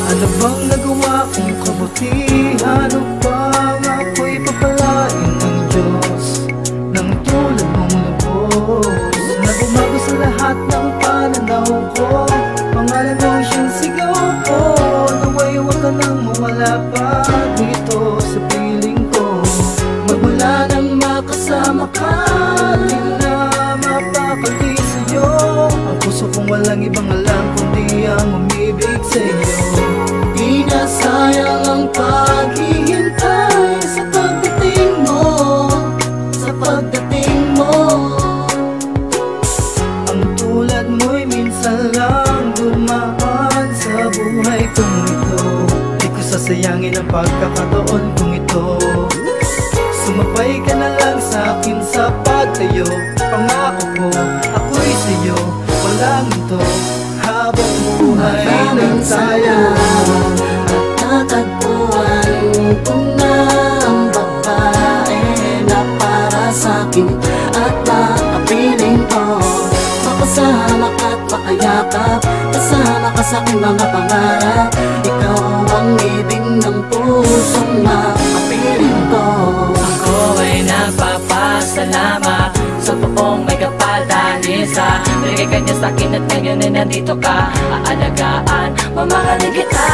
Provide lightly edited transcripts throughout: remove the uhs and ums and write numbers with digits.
Ano bang nagawa kong kabutihan upang ako'y papalain ng Diyos ng tulad mong lubos na bumago sa lahat ng pananaw ko? Pangalan mo siyang sigaw ko, naway huwag ka nang mawala pa dito sa piling ko. Magmula nang makasama ka, di na mapakali sa'yo. Ang puso kong walang ibang alam kundi ang umibig sa'yo. Di na sayang ang paghihintay sa pagdating mo, sa pagdating mo. Ang tulad mo'y minsan lang dumaan sa buhay kong ito. Di ko sasayangin ang pagkakataon kong ito. Sumabay ka na lang sa akin sa pagtayo. Pangako ko, ako'y sa'yo, walang ito habang buhay ng tayo. Natagpuan ko na ang babae na para sa'kin at makapiling ko. Makasama ka't makayakap, kasama ka sa'king mga pangarap. Ikaw ang ibig ng pusong makapiling ko. Ako ay nagpapasalamat sa buong may kapal dahil sa binigay ka niya sa'kin at ngayon ay nandito ka. Aalagaan, mamahalin kita.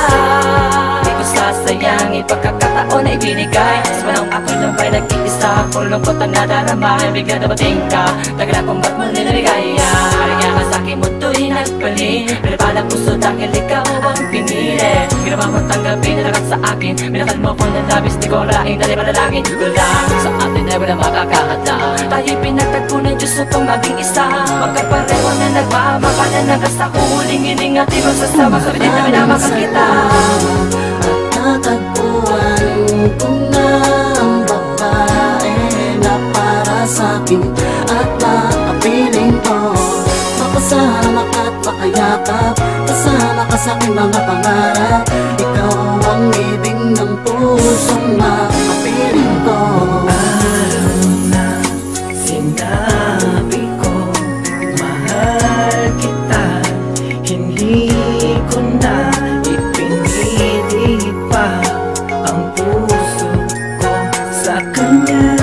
Di ko sasayangin pagkakataon na ibinigay. Sa panahon ako'y lumpay nag-iisa, puro lungkot ang nadarama. Bigla dumating ka, tagal akong ba't mo nilaligaya. Harangya ka sa'kin mo to'y nagpali. Pinapalang puso dahil ikaw ang pinili. Ginawa mo tanggapin na lakas sa akin. Minakal mo ko ng labis, di ko raing dali panalangin. Walang sa atin ay walang makakahanda. Tayo'y pinagtagpo ng Diyos upang maging isa. Magkapareho na nagmamakalan ng kasta ko. Huling hiling at di magsasama sa pilit na minamakan kita. Natagpuan ko na ang babae na para sa'kin at makapiling ko. Makasama ka't makayakap, kasama ka sa'king mga pangarap. Ikaw ang ibig ng pusong makapiling ko. Alam na sinabi ko, mahal kita. Hindi ko na ipinilit pa ang puso ko sa kanya.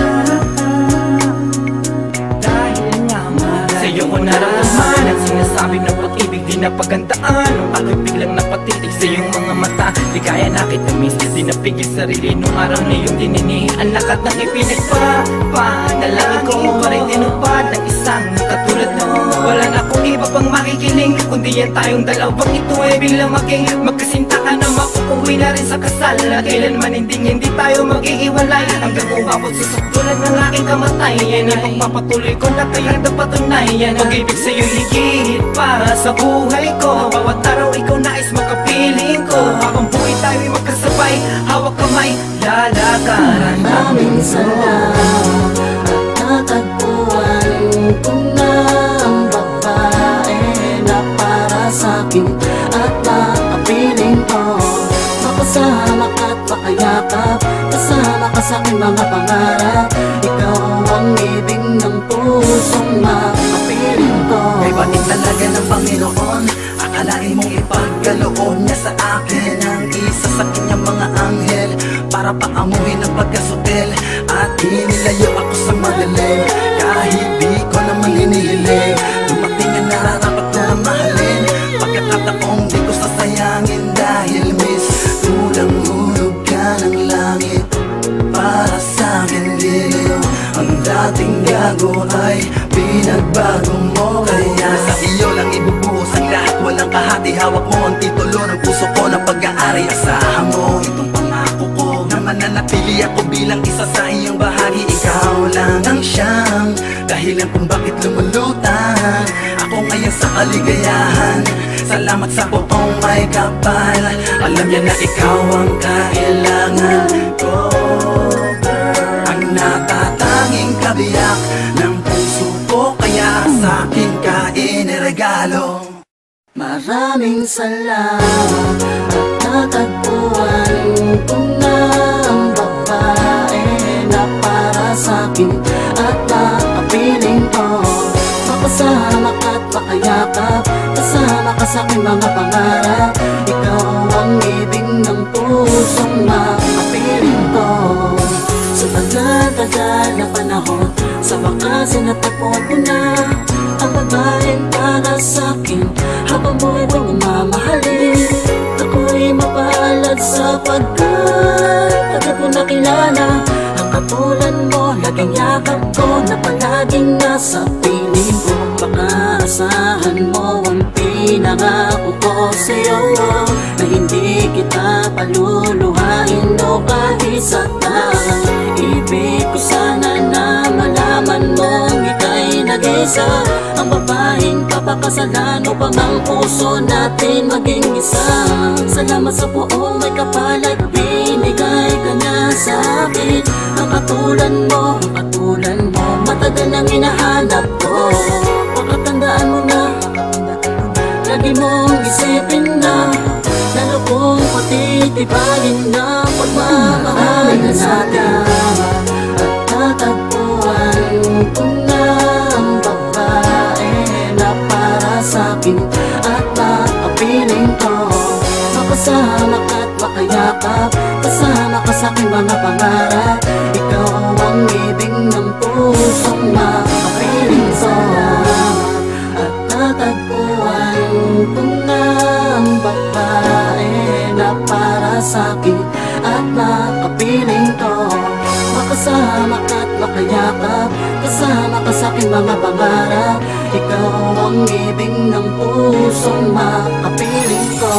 Dahil nga mahal sa'yo ko naramdaman ang sinasabing ng pag-ibig di napagandaan. Nung ako'y biglang napatitig sa iyong mga mata, di kaya na kita miss, di napigil sarili nung araw na iyong dinini. Ang lakat ng ipinagpapanalangin ko pa rin tinupad ng isang katulad mo. Wala na akong iba pang makikiling kundi yan tayong dalawang ito ay biglang maging magkasinta ka na makukuwi na rin sa kasal. At kailanman hindi tayo mag-iiwalay hanggang umabot sa saktulan ng aking kamatayan. Ipagpapatuloy ko na kayang napatunayan pag-ibig sa'yo higit para sa buhay ko. Bawat araw ikaw nais makapiling ko. Habang buhay tayo'y magkasabay, hawak kamay, lalakaran. Maraming salamat at natagpuan ko na ang babae na para sa'kin at makapiling ko. Makasama ka't makayakap, kasama ka sa'king mga pangarap. Ikaw ang ibig ng pusong makapiling ko. Kay batid talaga ng Panginoon, akalain mong ipagkaloob niya sa akin ang isa sa kanyang mga anghel para paamuhin ang pagkasutil at inilayo ako sa madilim. Kahit di ko naman hinihiling, dumating ang nararapat ko na mahalin. Pagkakataong di ko sasayangin dahil miss, tulang hulog ka ng langit para sa'kin liliw. Ang dating gago ay pinagbago mo, kaya sa iyo lang ibubuhos ang lahat. Walang kahati, hawak mo ang titulo ng puso ko ng pag-aari. Asahan mo itong pangako ko na mananatili ako bilang isa sa iyong bahagi. Ikaw lang ang siyang dahilan kung bakit lumulutan ako ngayon sa kaligayahan. Salamat sa buong may kapal, alam niya na ikaw ang kailangan ko, girl. Ang natatanging kabiyak ng puso ko, kaya sa'kin ka lalo. Maraming salamat at natagpuan ko na ang babae na para sa'kin at nakapiling ko. Makasama ka't makayakap, kasama ka sa'king mga pangarap. Ikaw ang ibig ng pusong makapiling ko. Sa tagal-tagal na panahon, sa wakas natagpuan ko na ang babaeng para sa'kin. Habang buhay kong mamahalin, ako'y mapalad sapagkat agad mo nakilala ang katulad mo. Laging yakap ko na palaging nasa piling ko. Baka asahan mo ang pinangako ko sa'yo, na hindi kita paluluhain o kahit satan. Ibig ko sana na malaman mong ika'y nag-isa, ang babaeng kapakasalan upang ang puso natin maging isa. Salamat sa buong may kapal at binigay ka na sa'kin. Ang katulad mo, matagal nang hinahanap ko. Pakatandaan mo na, lagi mong isipin na, lalo kong patitibayin na pagmamahal natin. At natagpuan ko na ang babae na para sa'kin at nakapiling ko. Makasama ka't makayakap, kasama ka sa'king mga pangarap. Ikaw ang ibig ng pusong makapiling ko. At natagpuan ko na ang babae na para sa'kin at nakapiling ko. Makasama ka't makayakap, kasama ka sa'king mga pangarap. Ikaw ang ibig ng pusong makapiling ko.